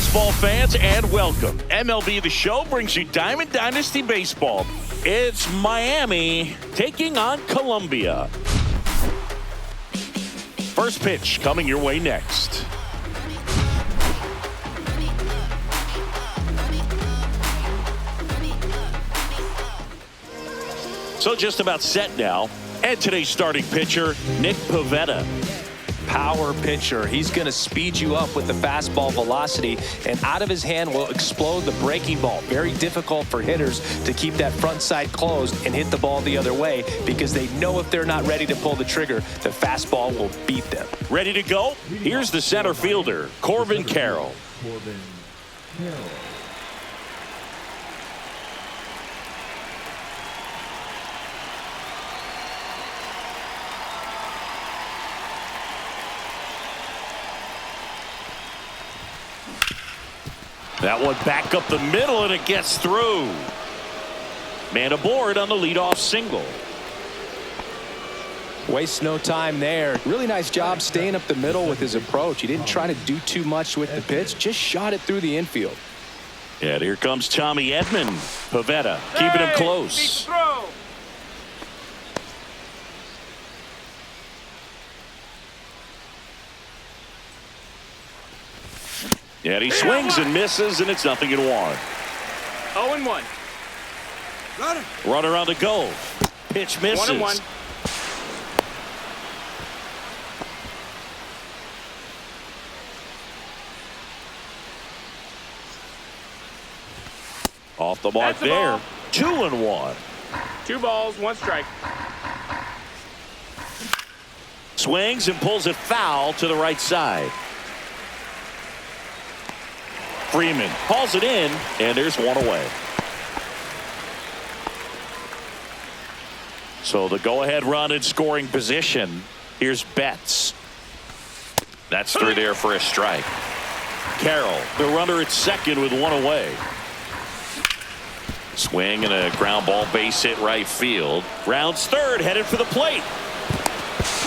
baseball fans, and welcome. MLB The Show brings you Diamond Dynasty Baseball. It's Miami taking on Columbia. First pitch coming your way next. So just about set now. And today's starting pitcher, Nick Pivetta. Power pitcher. He's going to speed you up with the fastball velocity, and out of his hand will explode the breaking ball. Very difficult for hitters to keep that front side closed and hit the ball the other way, because they know if they're not ready to pull the trigger, the fastball will beat them. Ready to go? Here's the center fielder, Corbin Carroll. That one back up the middle, and it gets through. Man aboard on the leadoff single. Wastes no time there. Really nice job staying up the middle with his approach. He didn't try to do too much with the pitch, just shot it through the infield. And here comes Tommy Edman. Pivetta keeping him close. And he swings and misses, and it's 0-1. 0-1. Runner on the go. Pitch misses. 1-1. Off the mark That's the there. ball. 2-1. 2 balls, 1 strike. Swings and pulls it foul to the right side. Freeman hauls it in, and there's one away. So the go-ahead run in scoring position. Here's Betts. That's through there for a strike. Carroll, the runner at second with 1 away. Swing and a ground ball base hit right field. Rounds third, headed for the plate.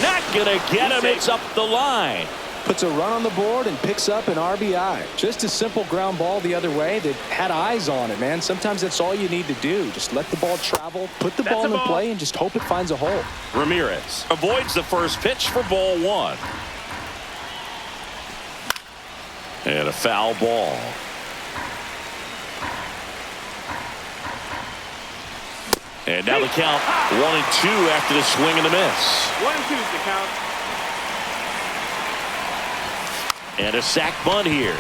Not gonna get him. It's up the line. Puts a run on the board and picks up an RBI. Just a simple ground ball the other way that had eyes on it, man. Sometimes that's all you need to do. Just let the ball travel, put the ball in play, and just hope it finds a hole. Ramirez avoids the first pitch for ball 1. And a foul ball. And now the count 1-2 after the swing and the miss. 1-2's the count. And a sac bunt here.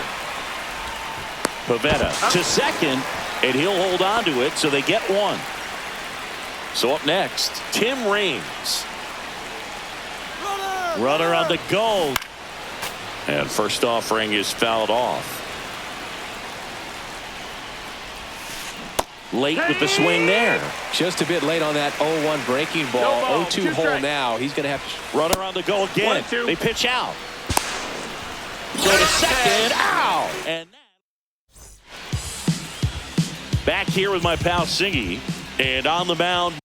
Pivetta to second, and he'll hold on to it, so they get 1. So up next, Tim Raines. Runner on the go. And first offering is fouled off. Late with the swing there. Just a bit late on that 0-1 breaking ball. 0-2 hole now. He's going to have to. Runner on the go again. 1-2. They pitch out. Go to second. Ow! And back here with my pal Singy. And on the mound.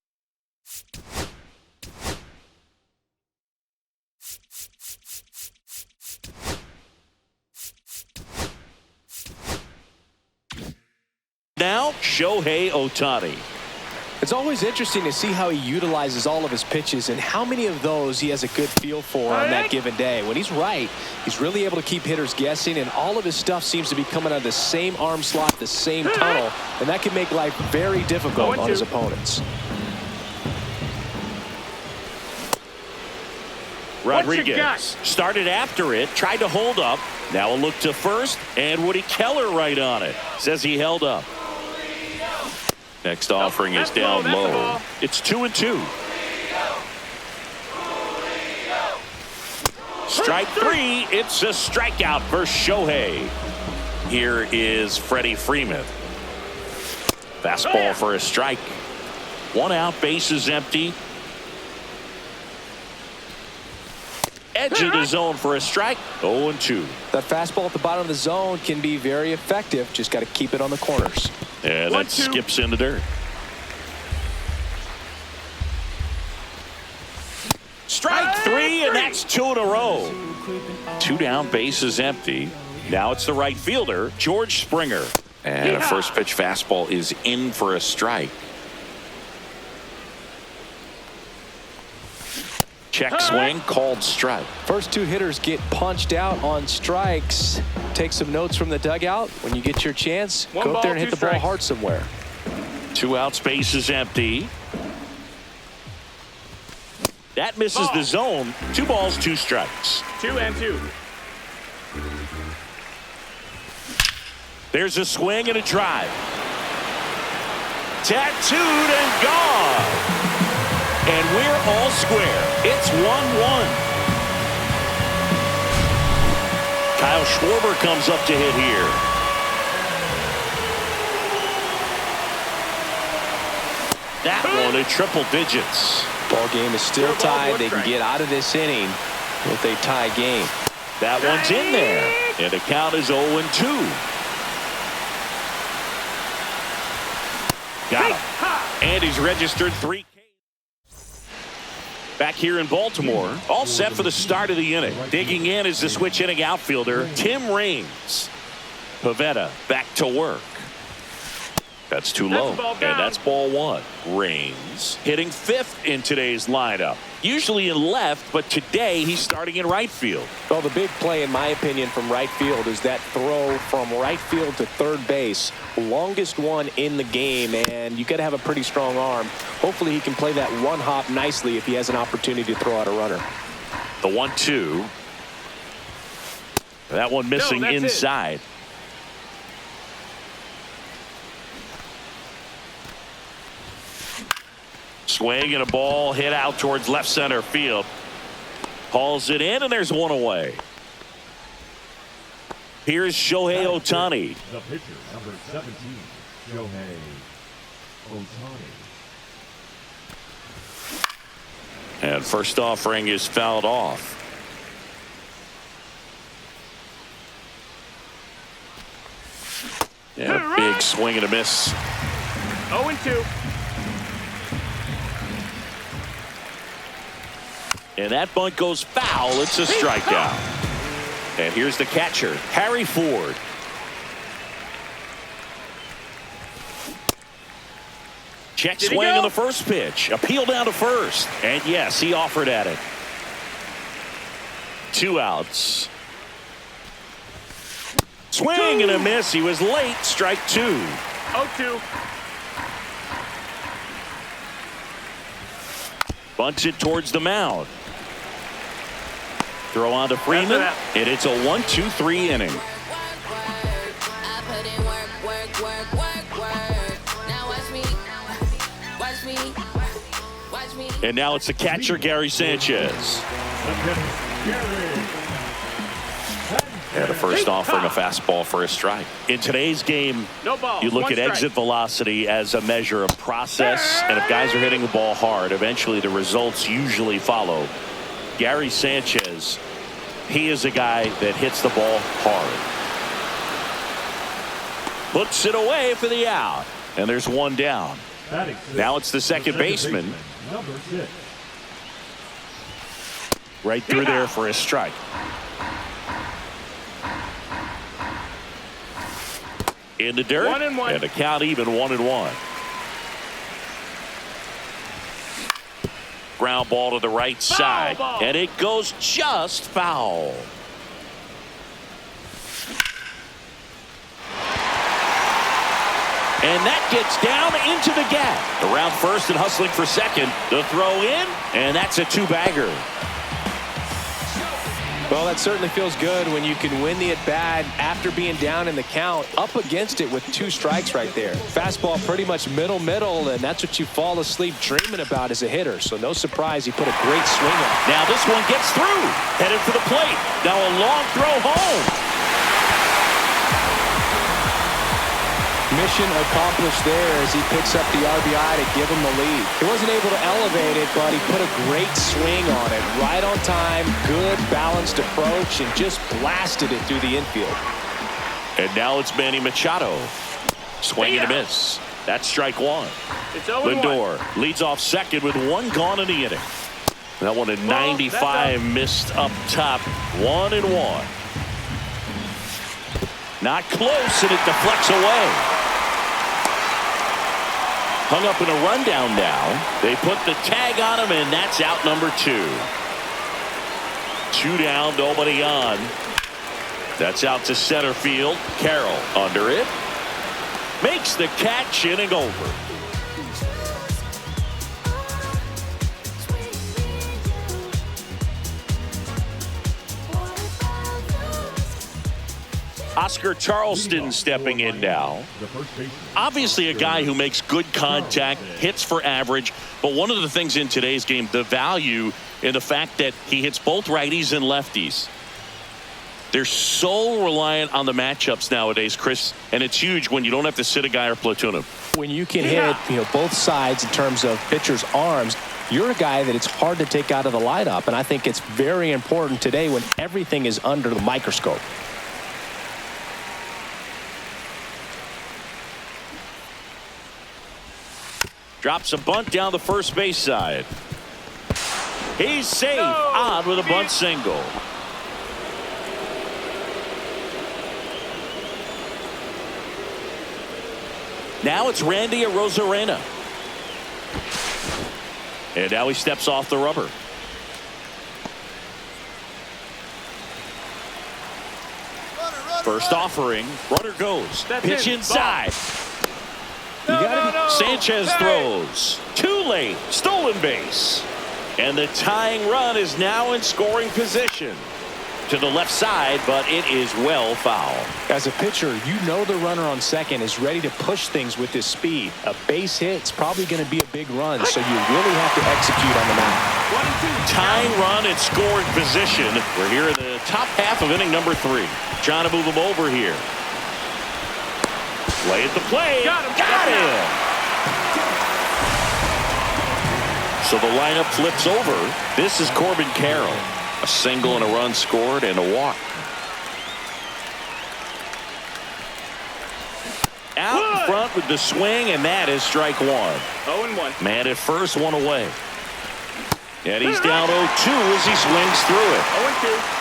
Now, Shohei Ohtani. It's always interesting to see how he utilizes all of his pitches and how many of those he has a good feel for on that given day. When he's right, he's really able to keep hitters guessing, and all of his stuff seems to be coming out of the same arm slot, the same tunnel, and that can make life very difficult on his opponents. Rodriguez started after it, tried to hold up. Now a look to first, and Woody Keller right on it. Says he held up. Next offering is down low. It's 2-2. Strike 3. It's a strikeout for Shohei. Here is Freddie Freeman. Fastball for a strike. 1 out, bases empty. Edge of the zone for a strike. 0-2. That fastball at the bottom of the zone can be very effective. Just got to keep it on the corners. And that skips in the dirt. Strike 3, and that's 2 in a row. 2 down, bases empty. Now it's the right fielder, George Springer. And a first pitch fastball is in for a strike. Check swing, called strike. First two hitters get punched out on strikes. Take some notes from the dugout. When you get your chance, go up there and hit the ball hard somewhere. 2 outs, base is empty. That misses the zone. 2 balls, 2 strikes. 2-2. There's a swing and a drive. Tattooed and gone. And we're all square. It's 1-1. Kyle Schwarber comes up to hit here. That one at triple digits. Ball game is still tied. They can get out of this inning with a tie game. That one's in there. And the count is 0-2. Got him. And he's registered 3 Ks. Back here in Baltimore, all set for the start of the inning. Digging in is the switch inning outfielder, Tim Raines. Pivetta back to work. That's too low, and that's ball 1. Raines hitting 5th in today's lineup. Usually in left, but today he's starting in right field. Well, the big play, in my opinion, from right field is that throw from right field to third base. Longest one in the game, and you got to have a pretty strong arm. Hopefully he can play that one hop nicely if he has an opportunity to throw out a runner. The 1-2. That one missing inside. Swing and a ball hit out towards left center field. Hauls it in, and there's one away. Here's Shohei Ohtani. The pitcher, number 17, Shohei Ohtani. And first offering is fouled off. Yeah, big swing and a miss. 0-2. And that bunt goes foul. It's a strikeout. And here's the catcher, Harry Ford. Check swing on the first pitch. Appeal down to first. And yes, he offered at it. 2 outs. Swing and a miss. He was late. Strike 2. 0-2. Bunts it towards the mound. Throw on to Freeman, and it's a 1-2-3 inning. And now it's the catcher, Gary Sanchez. And a first offering a fastball for a strike. In today's game, you look at exit velocity as a measure of process, and if guys are hitting the ball hard, eventually the results usually follow. Gary Sanchez, he is a guy that hits the ball hard. Puts it away for the out, and there's one down. Now it's the second baseman. Number 6. Right through there for a strike. In the dirt, 1-1. and a count even 1-1. Ground ball to the right side, and it goes just foul. And that gets down into the gap. Around first and hustling for second. The throw in, and that's a 2-bagger. Well, that certainly feels good when you can win the at-bat after being down in the count, up against it with 2 strikes right there. Fastball pretty much middle, and that's what you fall asleep dreaming about as a hitter. So no surprise he put a great swing on. Now this one gets through. Headed for the plate. Now a long throw home. Mission accomplished there as he picks up the RBI to give him the lead. He wasn't able to elevate it, but he put a great swing on it. Right on time, good balanced approach, and just blasted it through the infield. And now it's Manny Machado. Swing and a miss. That's strike 1. It's 0-1. Lindor leads off second with 1 gone in the inning. That one at 95 missed up top. 1-1. Not close, and it deflects away. Hung up in a rundown now. They put the tag on him, and that's out number 2. 2 down, nobody on. That's out to center field. Carroll under it. Makes the catch, inning over. Oscar Charleston stepping in now. Obviously a guy who makes good contact, hits for average, but one of the things in today's game, the value in the fact that he hits both righties and lefties. They're so reliant on the matchups nowadays, Chris, and it's huge when you don't have to sit a guy or platoon him. When you can hit, both sides in terms of pitchers' arms, you're a guy that it's hard to take out of the lineup, and I think it's very important today when everything is under the microscope. Drops a bunt down the first base side. He's safe. On with a bunt single. Now it's Randy Arozarena. And now he steps off the rubber. First offering. Runner goes. Pitch inside. Sanchez throws. Too late. Stolen base. And the tying run is now in scoring position. To the left side, but it is well foul. As a pitcher, you know the runner on second is ready to push things with his speed. A base hit's probably going to be a big run, so you really have to execute on the mound. Tying run in scoring position. We're here in the top half of inning number 3. Trying to move him over here. Play at the plate. Got him. So the lineup flips over. This is Corbin Carroll. A single and a run scored and a walk. Out in front with the swing, and that is strike 1. 0-1. Man at first, 1 away. And he's down 0-2 as he swings through it. 0-2.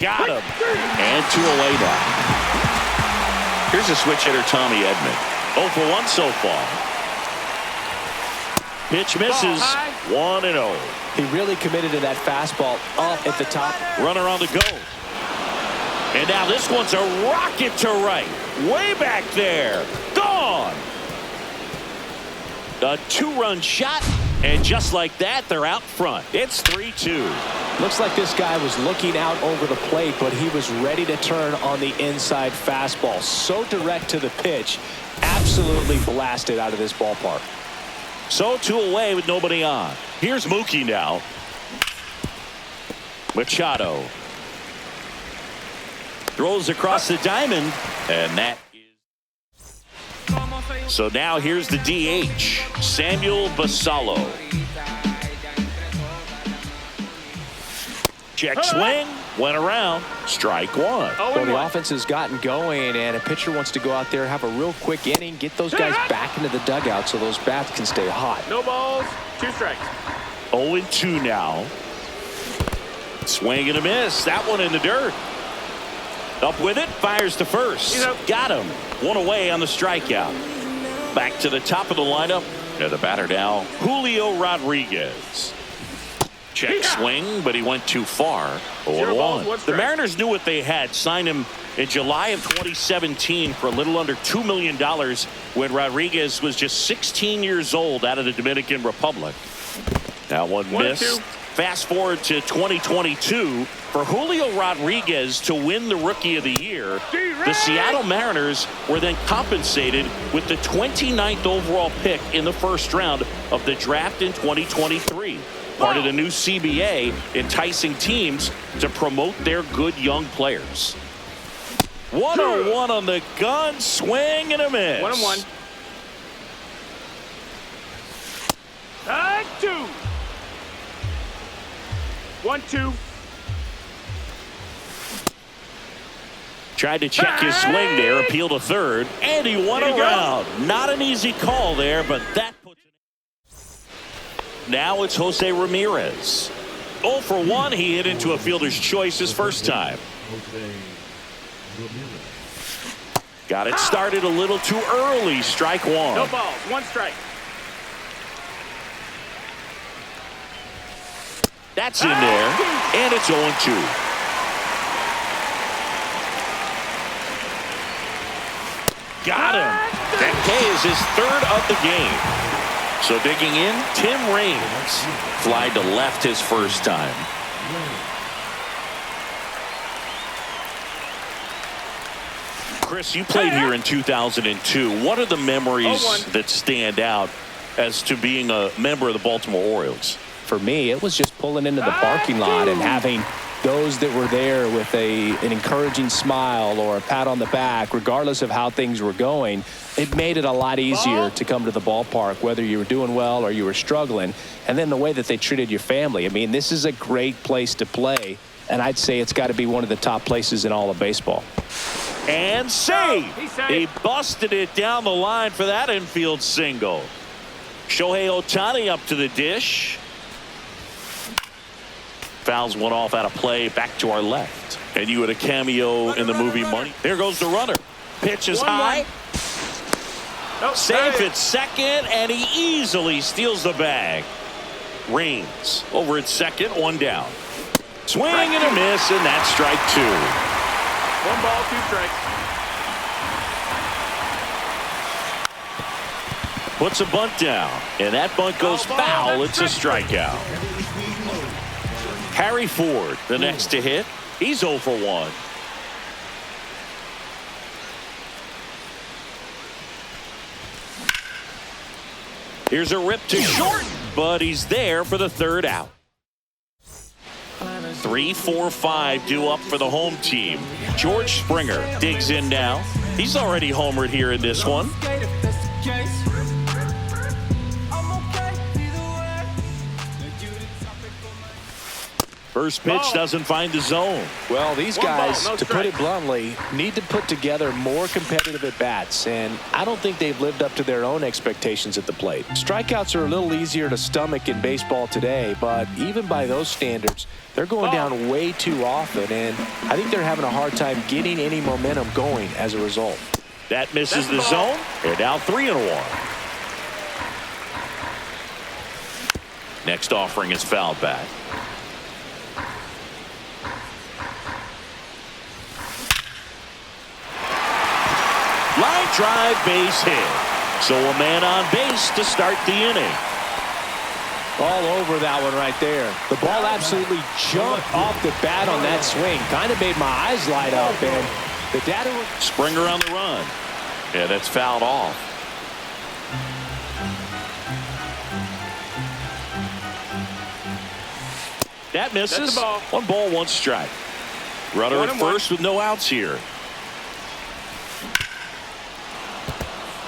Got him. And 2 away now. Here's a switch hitter, Tommy Edman. 0 for 1 so far. Pitch misses. 1-0. He really committed to that fastball up at the top. Runner on the go. And now this one's a rocket to right. Way back there. Gone. A 2-run shot. And just like that, they're out front. It's 3-2. Looks like this guy was looking out over the plate, but he was ready to turn on the inside fastball. So direct to the pitch. Absolutely blasted out of this ballpark. So 2 away with nobody on. Here's Mookie now. Machado. Throws across the diamond. And that is. So now here's the DH. Samuel Basallo. Check swing. Went around. Strike 1. Well, the offense has gotten going, and a pitcher wants to go out there, have a real quick inning, get those guys back into the dugout so those bats can stay hot. No balls. 2 strikes. 0-2 now. Swing and a miss. That one in the dirt. Up with it. Fires to first. Got him. 1 away on the strikeout. Back to the top of the lineup. And the batter now, Julio Rodriguez. Check swing, but he went too far. 0-1. The Mariners knew what they had. Signed him in July of 2017 for a little under $2 million when Rodriguez was just 16 years old out of the Dominican Republic. Now one missed. Fast forward to 2022. For Julio Rodriguez to win the Rookie of the Year, the Seattle Mariners were then compensated with the 29th overall pick in the first round of the draft in 2023. Part of the new CBA, enticing teams to promote their good young players. 1-1 on the gun, swing and a miss. 1-1. 2. 1-2. Tried to check his swing there, appeal to third, and he went around. Not an easy call there, but that puts it. Now it's Jose Ramirez. 0 for 1. He hit into a fielder's choice his first time. Jose Ramirez. Got it started a little too early. Strike one. No balls. 1 strike. That's in there, and it's 0-2. Got him. That K is his third of the game. So digging in, Tim Raines. Fly to left his first time. Chris, you played here in 2002. What are the memories that stand out as to being a member of the Baltimore Orioles? For me, it was just pulling into the parking lot and having those that were there with an encouraging smile or a pat on the back, regardless of how things were going. It made it a lot easier to come to the ballpark, whether you were doing well or you were struggling. And then the way that they treated your family. I mean, this is a great place to play, and I'd say it's got to be one of the top places in all of baseball. And save. He busted it down the line for that infield single. Shohei Ohtani up to the dish. Fouls one off out of play, back to our left. And you had a cameo in the movie Money. There goes the runner. Pitch is high. Safe at second, and he easily steals the bag. Raines over at second, 1 down. Swing and a miss, and that's strike 2. 1 ball, 2 strikes. Puts a bunt down, and that bunt goes foul. It's a strikeout. Harry Ford, the next to hit. He's 0 for 1. Here's a rip to short, but he's there for the third out. 3, 4, 5 due up for the home team. George Springer digs in now. He's already homered here in this one. First pitch doesn't find the zone. Well, these guys, to put it bluntly, need to put together more competitive at-bats, and I don't think they've lived up to their own expectations at the plate. Strikeouts are a little easier to stomach in baseball today, but even by those standards, they're going down way too often, and I think they're having a hard time getting any momentum going as a result. That misses the zone. They're down 3-1. Next offering is fouled back. Line drive, base hit. So a man on base to start the inning. All over that one right there. The ball absolutely jumped off the bat on that swing. Kind of made my eyes light up, and the data. Springer on the run. Yeah, that's fouled off. That misses. 1 ball, 1 strike. Runner at first with no outs here.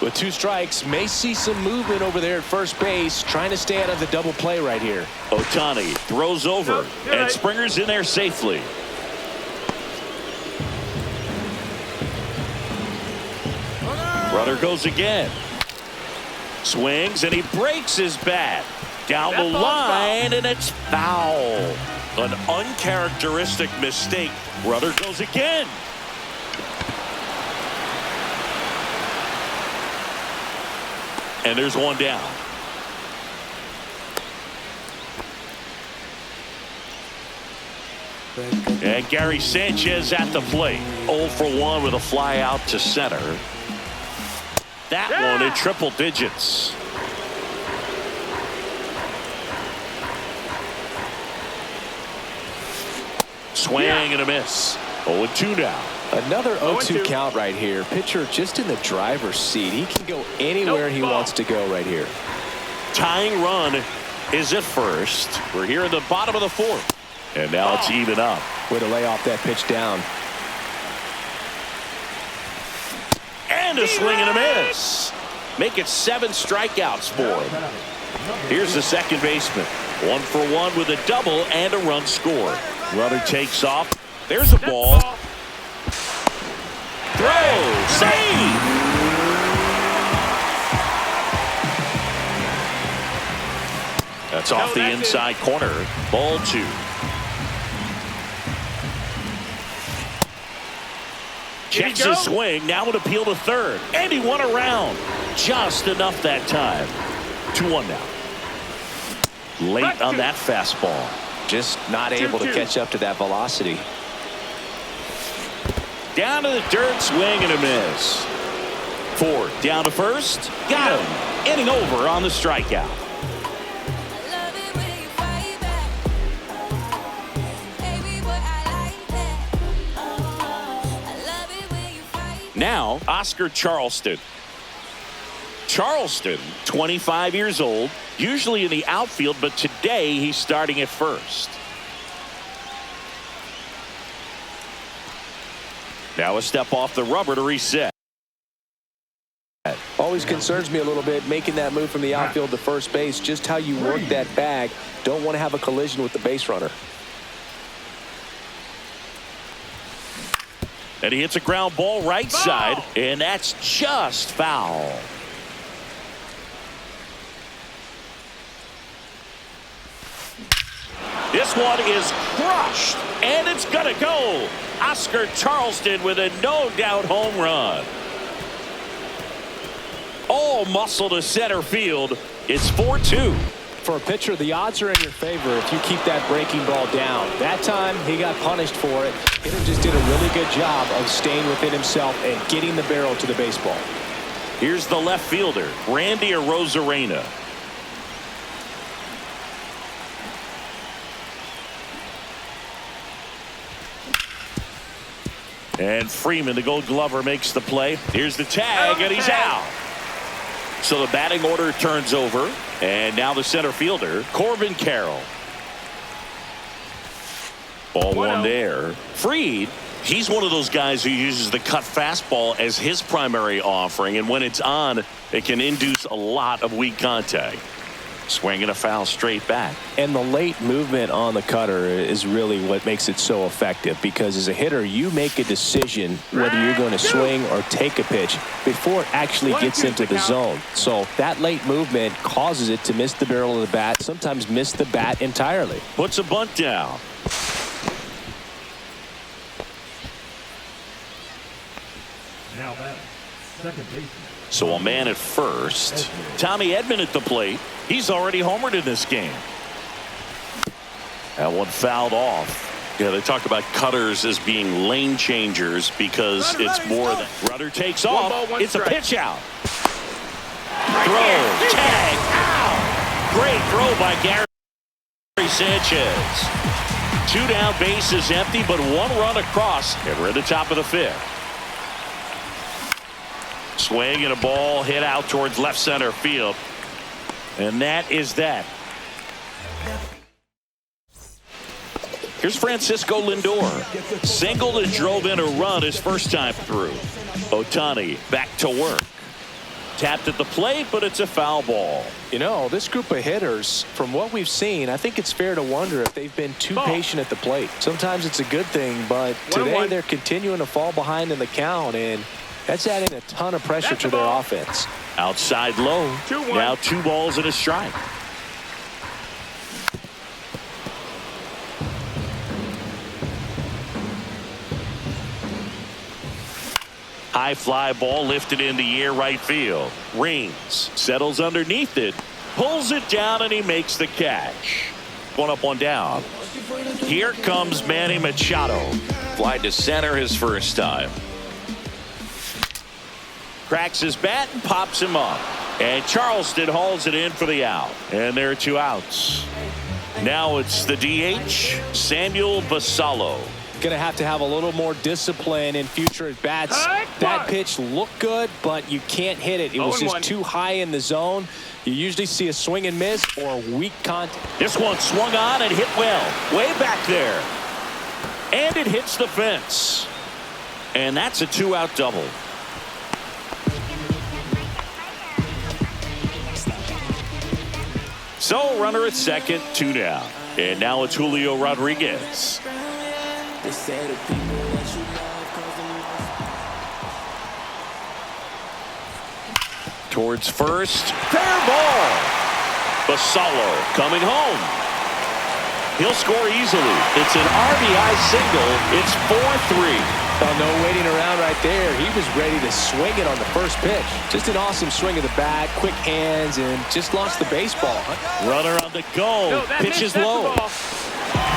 With 2 strikes, may see some movement over there at first base, trying to stay out of the double play right here. Ohtani throws over, and Springer's in there safely. Runner goes again. Swings, and he breaks his bat. Down the line, and it's foul. An uncharacteristic mistake. Runner goes again. And there's 1 down. And Gary Sanchez at the plate. 0 for 1 with a fly out to center. That one in triple digits. Swing and a miss. 0-2 now. Another 0-2 count right here. Pitcher just in the driver's seat. He can go anywhere he wants to go right here. Tying run is at first. We're here in the bottom of the 4th. And now it's even up. Way to lay off that pitch down. And a swing and a miss. Make it 7 strikeouts for him. Here's the second baseman. 1 for 1 with a double and a run scored. Runner takes off. There's a ball. Throw. Save. That's off the inside corner. Ball 2. Checks his swing. Now an appeal to third. And he won around. Just enough that time. 2-1 now. Late on that fastball. Just not able to catch up to that velocity. Down to the dirt, swing and a miss. Ford down to first. Got him. Inning over on the strikeout. Now, Oscar Charleston. Charleston, 25 years old, usually in the outfield, but today he's starting at first. Now a step off the rubber to reset. Always concerns me a little bit making that move from the outfield to first base. Just how you work that bag. Don't want to have a collision with the base runner. And he hits a ground ball right side, and that's just foul. This one is crushed, and it's gonna go. Oscar Charleston with a no-doubt home run. All muscle to center field. It's 4-2. For a pitcher, the odds are in your favor if you keep that breaking ball down. That time, he got punished for it. Hitter just did a really good job of staying within himself and getting the barrel to the baseball. Here's the left fielder, Randy Arozarena. And Freeman, the Gold Glover, makes the play. Here's the tag, and he's out. So the batting order turns over, and now the center fielder, Corbin Carroll. Ball 1 there. Fried, he's one of those guys who uses the cut fastball as his primary offering, and when it's on, it can induce a lot of weak contact. Swinging a foul straight back. And the late movement on the cutter is really what makes it so effective, because as a hitter, you make a decision whether you're going to swing or take a pitch before it actually gets into the zone. So that late movement causes it to miss the barrel of the bat, sometimes miss the bat entirely. Puts a bunt down. Now that second baseman. So a man at first. Tommy Edman at the plate. He's already homered in this game. That one fouled off. Yeah, they talk about cutters as being lane changers because it's more than. Rudder takes off. It's a pitch out. Throw. Tag. Ow. Great throw by Gary Sanchez. 2 down, bases empty, but 1 run across. And we're at the top of the 5th. Swing and a ball hit out towards left center field. And that is that. Here's Francisco Lindor. Singled and drove in a run his first time through. Ohtani back to work. Tapped at the plate, but it's a foul ball. You know, this group of hitters, from what we've seen, I think it's fair to wonder if they've been too patient at the plate. Sometimes it's a good thing, but today they're continuing to fall behind in the count, and that's adding a ton of pressure to their offense. Outside low. 2-1. Now 2 balls and a strike. High fly ball lifted in the air right field. Raines settles underneath it. Pulls it down and he makes the catch. 1 up, 1 down. Here comes Manny Machado. Fly to center his first time. Cracks his bat and pops him up. And Charleston hauls it in for the out. And there are 2 outs. Now it's the DH, Samuel Basallo. Going to have a little more discipline in future at bats. That pitch looked good, but you can't hit it. It was just too high in the zone. You usually see a swing and miss or weak contact. This one swung on and hit well. Way back there. And it hits the fence. And that's a 2-out double. So runner at second, 2 down. And now it's Julio Rodriguez. Towards first. Fair ball. Basallo coming home. He'll score easily. It's an RBI single. It's 4-3. Well, no waiting around right there. He was ready to swing it on the first pitch. Just an awesome swing of the bat, quick hands, and just launched the baseball. Runner on the go. No, that Pitch is missed. low. That's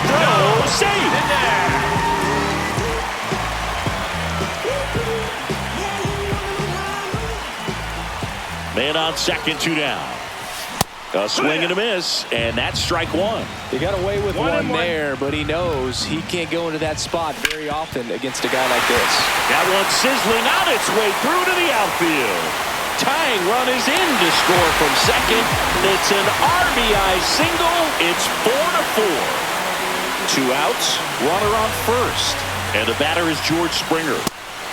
the ball. No, save. In there. Man on second, 2 down. A swing and a miss, and that's strike 1. He got away with One one and one. there, but he knows he can't go into that spot very often against a guy like this. That one sizzling on its way through to the outfield. Tying run is in to score from second. It's an RBI single. It's 4-4. 2 outs, runner on first. And the batter is George Springer.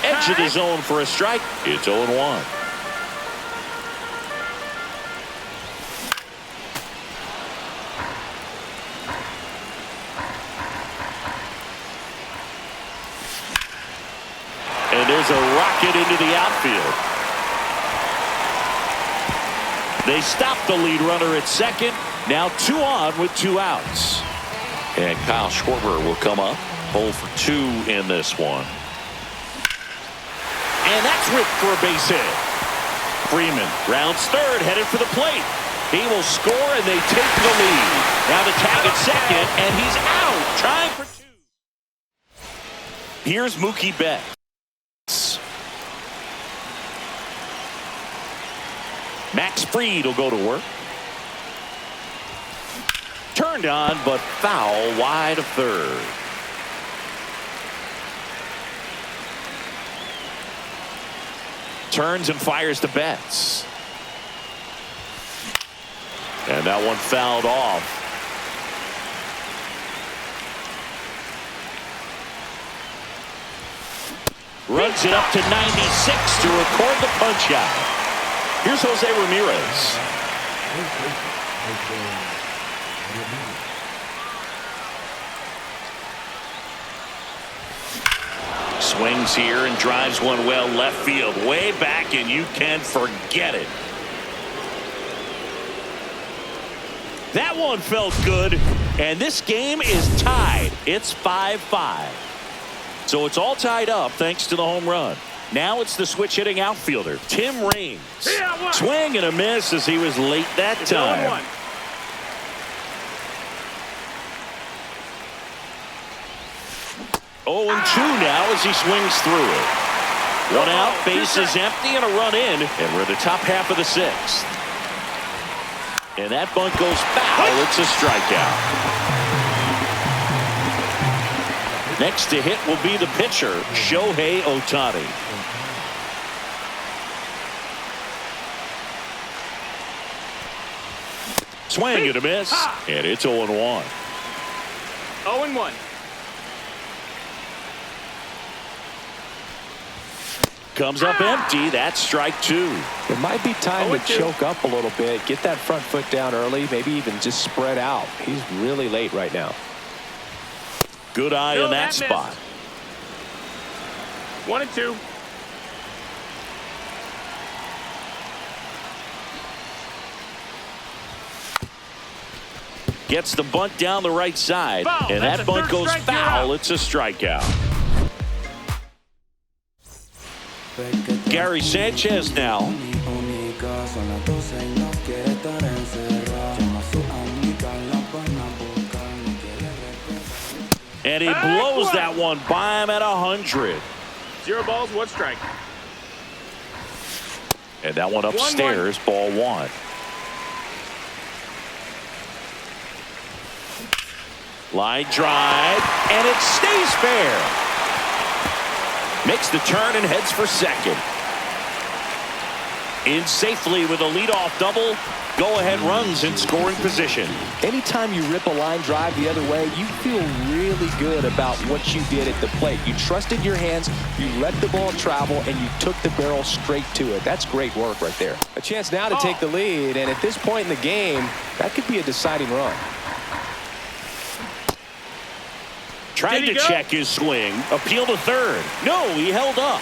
Edge of the zone for a strike. It's 0-1. And there's a rocket into the outfield. They stop the lead runner at second. Now 2 on with 2 outs. And Kyle Schwarber will come up. 0 for 2 in this one. And that's ripped for a base hit. Freeman rounds third, headed for the plate. He will score, and they take the lead. Now the tag at second, and he's out. Trying for 2. Here's Mookie Betts. Max Fried will go to work. Turned on, but foul wide of third. Turns and fires to Betts. And that one fouled off. Runs it up to 96 to record the punch out. Here's Jose Ramirez. Swings here and drives one well left field, way back, and you can forget it. That one felt good, and this game is tied. It's 5-5. So it's all tied up thanks to the home run. Now it's the switch hitting outfielder, Tim Raines. Swing and a miss as he was late that time. 0-2 now as he swings through it. 1 out, base is empty, and a run in, and we're in the top half of the 6th. And that bunt goes foul. It's a strikeout. Next to hit will be the pitcher, Shohei Ohtani. Swing and a miss, and it's 0-1. 0-1. Comes up empty. That's strike 2. It might be time to choke up a little bit, get that front foot down early, maybe even just spread out. He's really late right now. Good eye in that spot. 1-2. Gets the bunt down the right side, Foul. and That's that bunt goes strike. foul. It's a strikeout. Gary Sanchez now. And he blows that one by him at 100. 0 balls, 1 strike. And that one upstairs, 1-1. Ball 1. Line drive, and it stays fair. Makes the turn and heads for second. in safely with a leadoff double. Go-ahead runs in scoring position. Anytime you rip a line drive the other way, you feel really good about what you did at the plate. You trusted your hands, you let the ball travel, and you took the barrel straight to it. That's great work right there. A chance now to take the lead, and at this point in the game, that could be a deciding run. Tried to check his swing. Appeal to third. No, he held up.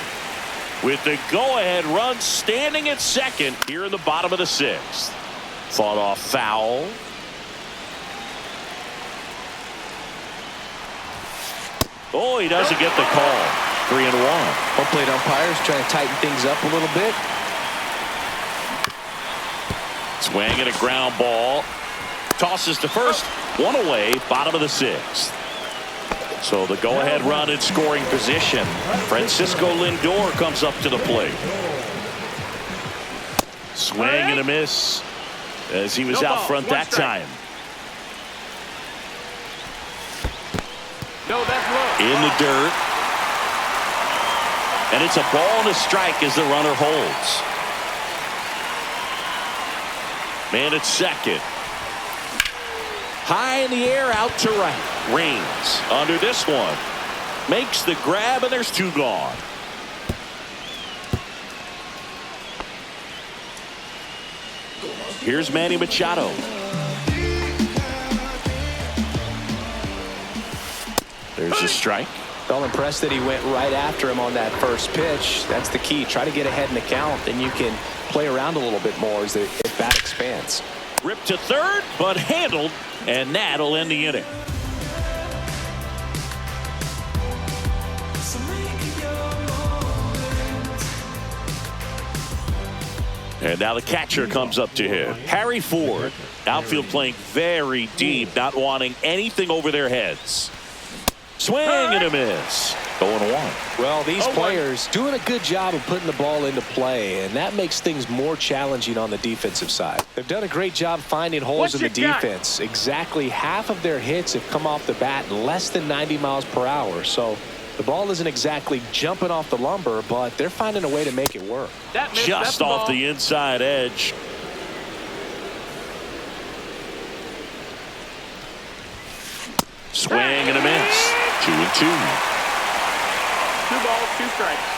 With the go-ahead run standing at second here in the bottom of the sixth. Fought off foul. Oh, he doesn't get the call. 3-1. Home plate umpires trying to tighten things up a little bit. Swing and a ground ball. Tosses to first. One away. Bottom of the sixth. So the go-ahead run in scoring position. Francisco Lindor comes up to the plate. Swing and a miss as he was out front that time. No, that's low. In the dirt. And it's a ball and a strike as the runner holds. Man at second. High in the air, out to right. Raines under this one. Makes the grab, and there's two gone. Here's Manny Machado. There's a strike. Well, impressed that he went right after him on that first pitch. That's the key. Try to get ahead in the count, then you can play around a little bit more as the bat expands. Ripped to third, but handled, and that'll end the inning. And now the catcher comes up to hit. Harry Ford, outfield playing very deep, not wanting anything over their heads. Swing and a miss. 0-1. Well, these players doing a good job of putting the ball into play, and that makes things more challenging on the defensive side. They've done a great job finding holes in the defense. Exactly half of their hits have come off the bat in less than 90 miles per hour. So the ball isn't exactly jumping off the lumber, but they're finding a way to make it work. Just off the inside edge. Swing and a miss. 2-2. 2 balls, 2 strikes.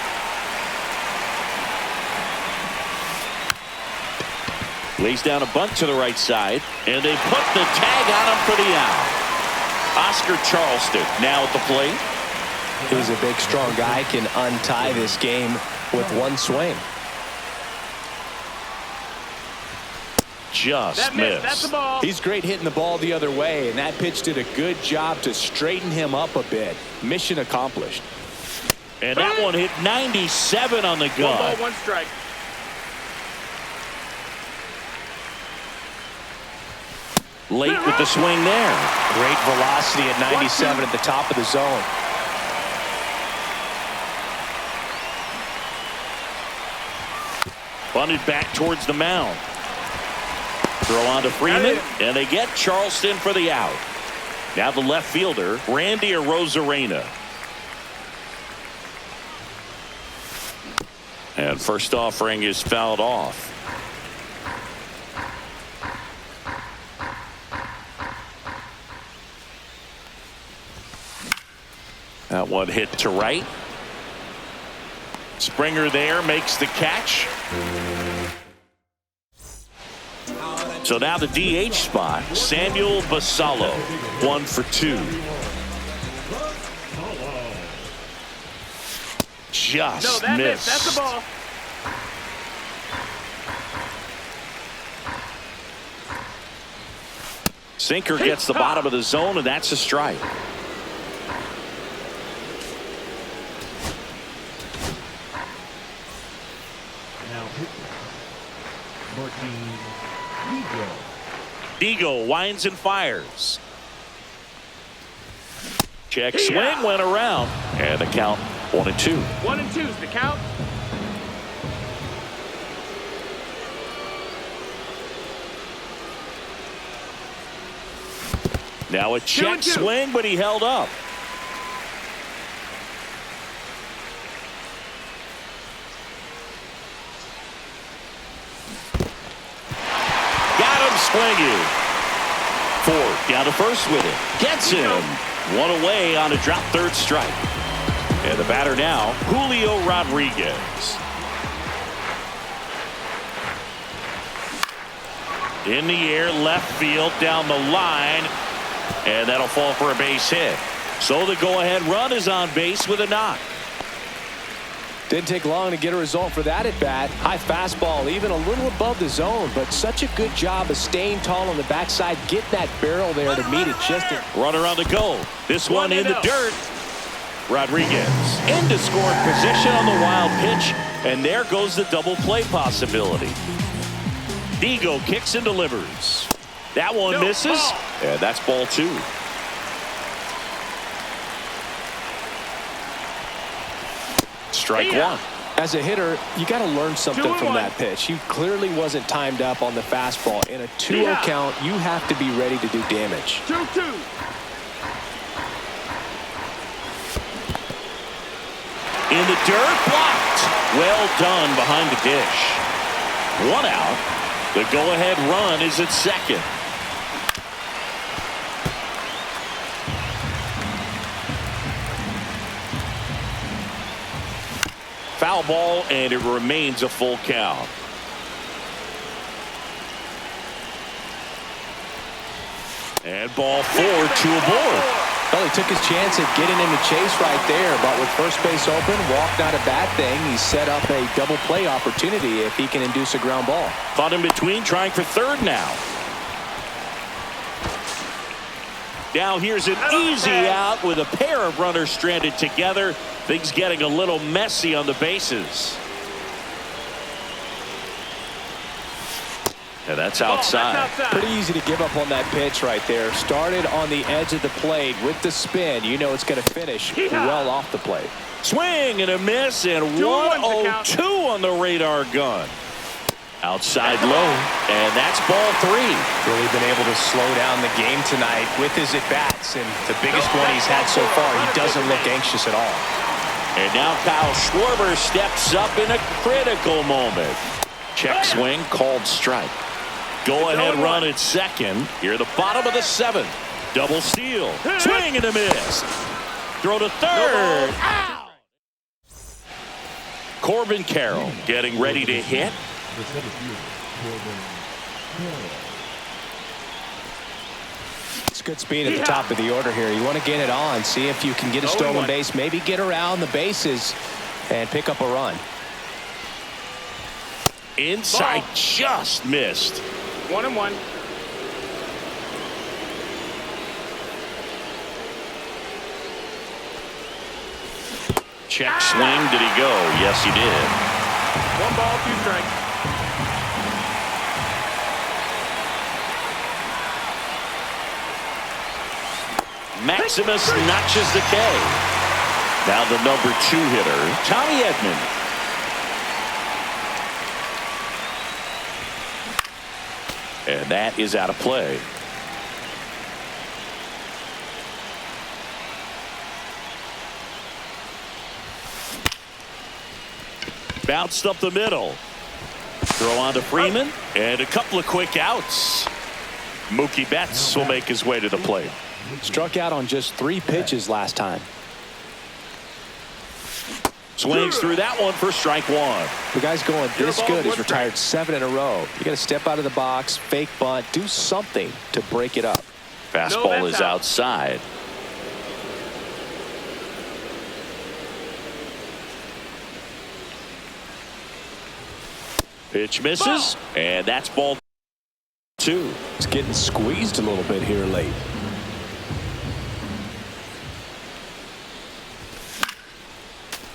Lays down a bunt to the right side, and they put the tag on him for the out. Oscar Charleston now at the plate. He's a big, strong guy, can untie this game with one swing. Just missed. That's the ball. He's great hitting the ball the other way, and that pitch did a good job to straighten him up a bit. Mission accomplished. And that one hit 97 on the gun. 1 ball, 1 strike. Late with the swing there. Great velocity at 97 at the top of the zone. Bunted back towards the mound. Throw on to Freeman, and they get Charleston for the out. Now the left fielder, Randy Arozarena. And first offering is fouled off. That one hit to right. Springer there makes the catch. So now the DH spot, Samuel Basallo, 1 for 2. Just missed. That's the ball. Sinker gets the bottom of the zone, and that's a strike. Now Martin Digo. Digo winds and fires. Check swing went around, and the count 1-2. 1-2's the count. Now a check swing, but he held up. swinging. Ford down to first with it. Gets him. One away on a drop third strike. And the batter now, Julio Rodriguez. In the air, left field, down the line. And that'll fall for a base hit. So the go-ahead run is on base with a knock. Didn't take long to get a result for that at bat. High fastball, even a little above the zone, but such a good job of staying tall on the backside, getting that barrel there to meet it just in. Runner on the go. This one in the dirt. Rodriguez into scoring position on the wild pitch, and there goes the double play possibility. Digo kicks and delivers. That one misses, and that's ball 2. Strike 1. As a hitter, you got to learn something from that pitch. He clearly wasn't timed up on the fastball. In a 2-0 count, you have to be ready to do damage. 2-2. In the dirt, blocked. Well done behind the dish. 1 out. The go-ahead run is at second. Foul ball, and it remains a full count. And ball 4, 2 aboard. Well, he took his chance at getting in the chase right there, but with first base open, walk not a bad thing. He set up a double play opportunity if he can induce a ground ball. Caught in between, trying for third now. Now here's an easy out with a pair of runners stranded together. Things getting a little messy on the bases. And that's outside. Pretty easy to give up on that pitch right there. Started on the edge of the plate with the spin. You know it's going to finish well off the plate. Swing and a miss, and 1-0-2 on the radar gun. Outside low, and that's ball 3. Really been able to slow down the game tonight with his at-bats, and the biggest one he's had so far. He doesn't look anxious at all. And now Kyle Schwarber steps up in a critical moment. Check swing, called strike. Go-ahead run at second. Here at the bottom of the 7th. Double steal. Swing and a miss. Throw to third. Out. Corbin Carroll getting ready to hit. The center fielder, Corbin Carroll. It's good speed at the top of the order here. You want to get it on, see if you can get a stolen base, maybe get around the bases and pick up a run. Inside, just missed. 1-1. Check swing. Did he go? Yes, he did. 1 ball, 2 strikes. Maximus notches the K. Now the number 2 hitter, Tommy Edman. And that is out of play. Bounced up the middle. Throw on to Freeman, and a couple of quick outs. Mookie Betts will make his way to the plate. Struck out on just 3 pitches last time. Swings through that one for strike 1. The guy's going this good. He's retired 7 in a row. You got to step out of the box, fake bunt, do something to break it up. Fastball is outside. Pitch misses, and that's ball 2. He's getting squeezed a little bit here late.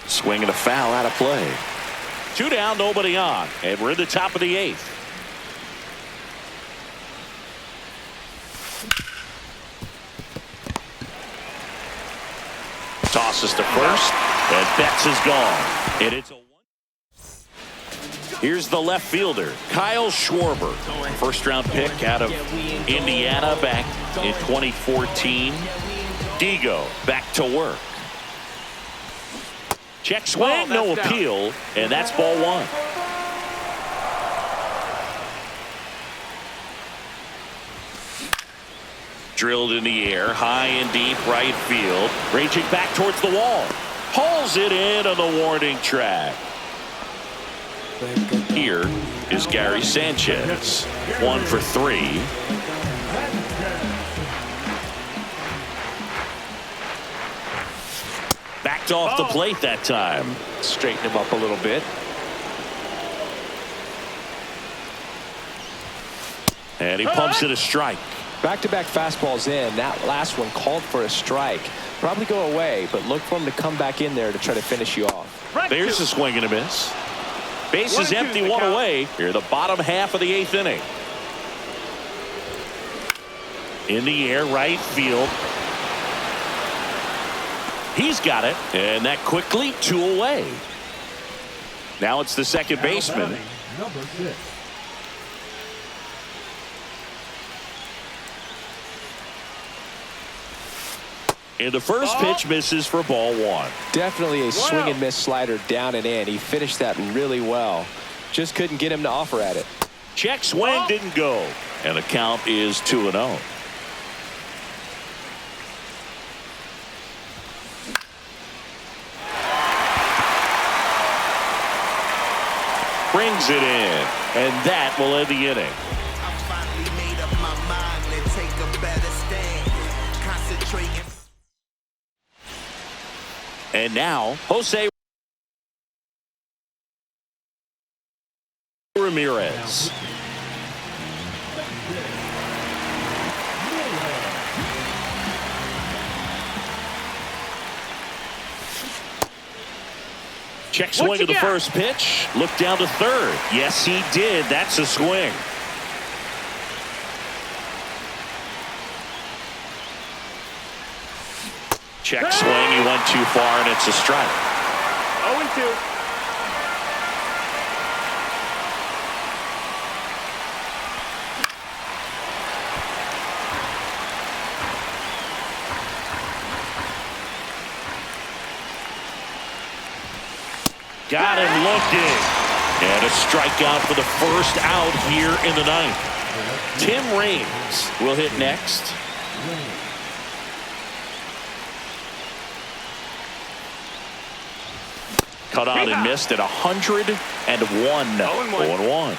Swing and a foul out of play. 2 down, nobody on, and we're in the top of the 8th. Tosses to first, and Betts is gone. And it's a 1. Here's the left fielder, Kyle Schwarber. First-round pick out of Indiana back in 2014. Digo back to work. Check swing, no appeal, and that's ball 1. Drilled in the air, high and deep right field. Raging back towards the wall. Hauls it in on the warning track. Here is Gary Sanchez. 1 for 3. Backed off the plate that time. Straighten him up a little bit. And he pumps it a strike. Back-to-back fastballs in. That last one called for a strike. Probably go away, but look for him to come back in there to try to finish you off. There's a swing and a miss. Base is empty, 1 away. Here, the bottom half of the 8th inning. In the air, right field. He's got it, and that quickly 2 away. Now it's the second baseman. Number 6. And the first pitch misses for ball 1. Definitely a swing and miss slider down and in. He finished that really well. Just couldn't get him to offer at it. Check swing didn't go. And the count is 2-0. Brings it in. And that will end the inning. I finally made up my mind to take a better stand. Concentrating. And now, Jose Ramirez. Check swing to the first pitch. Look down to third. Yes, he did. That's a swing. Check swing. He went too far, and it's a strike. 0-2. Got him looking. And a strikeout for the first out here in the 9th. Tim Raines will hit next. Cut on and missed at 101. 0-1.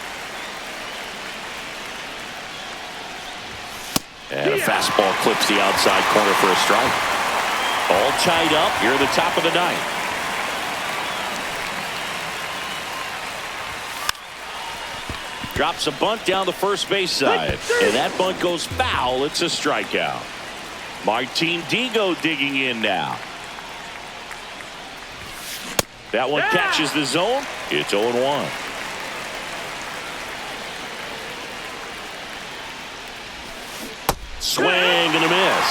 And a fastball clips the outside corner for a strike. All tied up here at the top of the 9th. Drops a bunt down the first base side. And that bunt goes foul. It's a strikeout. Martin Digo digging in now. That one catches the zone. It's 0-1. Swing and a miss.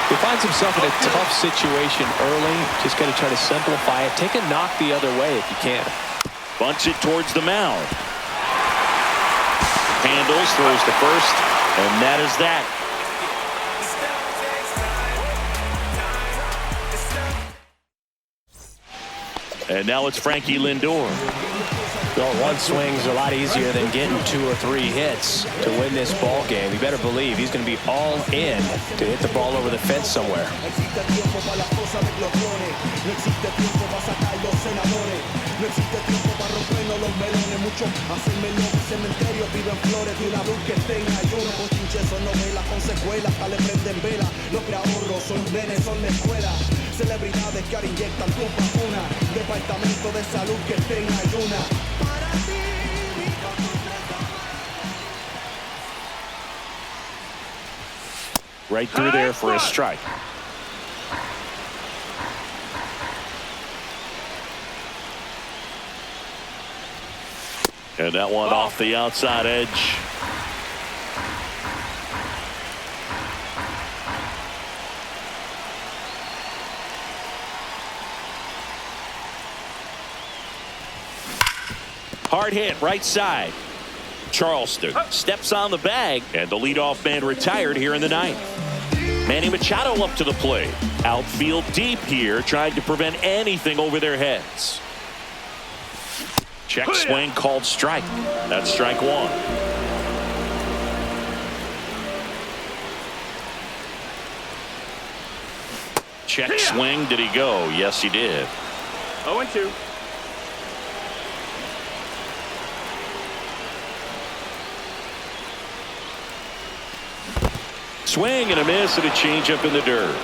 He finds himself in a tough situation early. Just got to try to simplify it. Take a knock the other way if you can. Bunts it towards the mound. Handles, throws to first, and that is that. And now it's Frankie Lindor. Well, one swing's a lot easier than getting 2 or 3 hits to win this ball game. You better believe he's going to be all in to hit the ball over the fence somewhere. Celebridades que ahora inyectan tu vacuna. Departamento de salud que esté en ayuna. Para ti, Right through there for a strike. And that one off the outside edge. Hard hit right side. Charleston steps on the bag, and the leadoff man retired here in the 9th. Manny Machado up to the plate. Outfield deep here, trying to prevent anything over their heads. Check swing called strike. That's strike 1. Check swing. Did he go? Yes, he did. 0-2. Swing and a miss and a changeup in the dirt.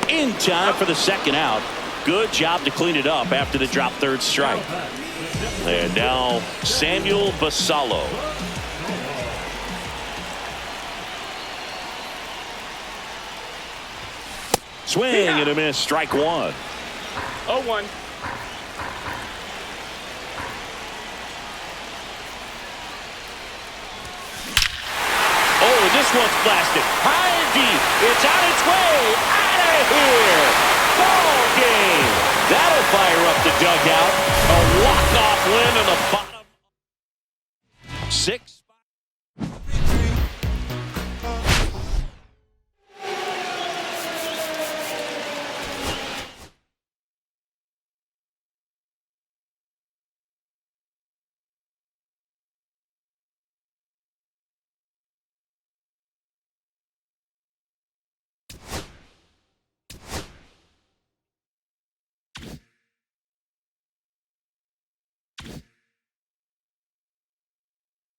In time for the second out. Good job to clean it up after the drop third strike. And now Samuel Basallo. Swing and a miss. Strike one. 0-1. Oh, this one's blasted. High and deep. It's on its way. Out of here. Ball game. That'll fire up the dugout. A walk-off win in the bottom.